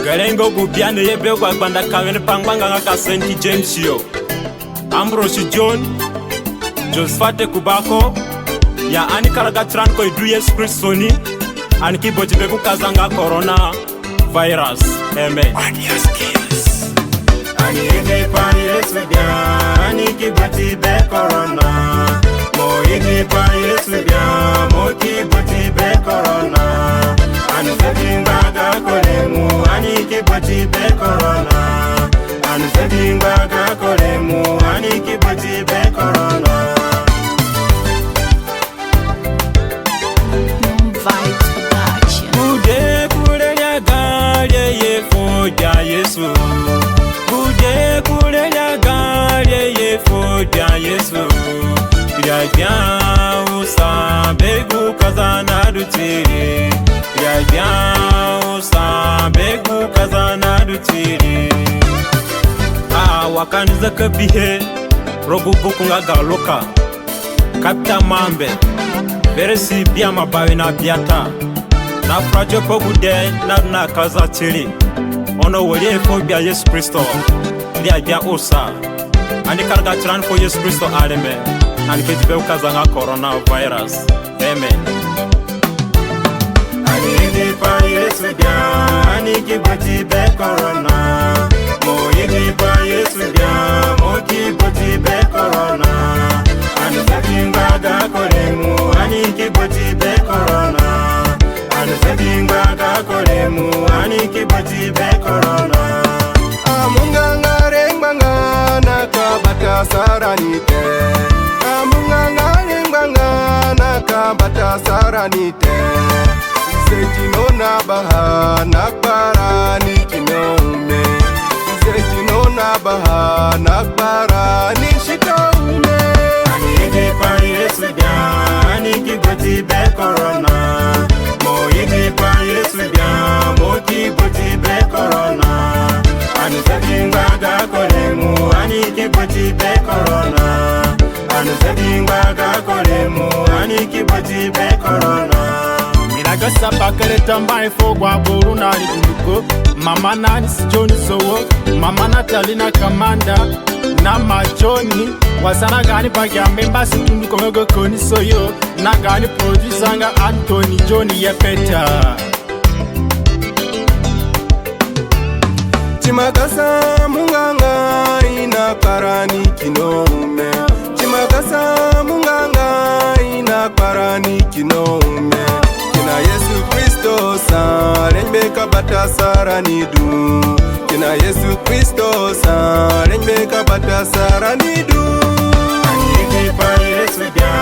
Garengo gubiane yebe kwa gbanda kawene pangwanga ngaka St. James yo. Ambrose John, Josfate Kubako, ya ani karaga tranko idu Yesu Kristo ni, ani kiboti beku kazanga corona virus. Amen. Ani ege pa Yesu dia, ani kiboti be corona. Mo ege pa Yesu dia, mo kiboti be corona. Ani sedinga kolemu, ani kiboti be corona. Ani sedinga kolemu, ani kiboti be corona. Bude kule nyagale yefoja Yesu. Bude kule nyagale yefoja Yesu. Yajya usabegu kazana dutiri. Yajya usabegu kazana dutiri. Wakaniza kabihe rogu bukunga galoka. Kapta mambe veresi bia mabawe na biata. Na prajo pogude na kaza tiri. Ono wole fobia Yesu Kristo. Dia bia osa. Ani karga tiran for Yesu Kristo aleme. Ani ketibe ukazanga coronavirus. Amen. Ani ege pa Yesu dia, ani kiboti be corona. Mo ege pa Yesu dia, mo kiboti be corona. Ani sedinga kolemu, ani kiboti be corona. Ani sedinga kolemu, ani kiboti be corona. Amunganga rengbanga nakabata saranite. Amunganga rengbanga nakabata saranite. Zetino baha nakbara ni kinome. Zetino baha nakbara ni shitome. Ani ege pa Yesu dia, ani kiboti be corona. Mo ege pa Yesu dia, mo kiboti be corona. Ani sedinga kolemu, ani kiboti be corona. Ani sedinga kolemu, ani kiboti be corona. Gasa bakale tambai fogwa boru na liduko. Mama nani sijoni sowo. Mama Natalina Kamanda na machoni. Wasana gani bagya memba situndu komego koni soyo. Na gani producer nga Anthony Johnny Yepeta. Chimagasa munganga ina parani kinome. Chimagasa munganga ina parani kinome. Kina Yesu Kristo sa renbeka bata saranidu. Kina Yesu Kristo sa renbeka bata saranidu. Ani ege pa Yesu dia,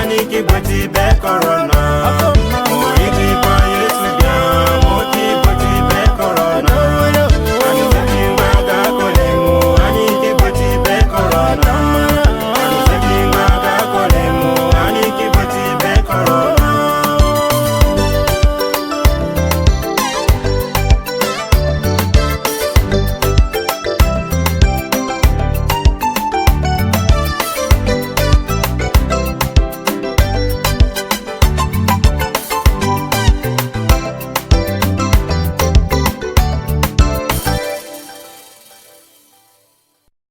ani kiboti be corona.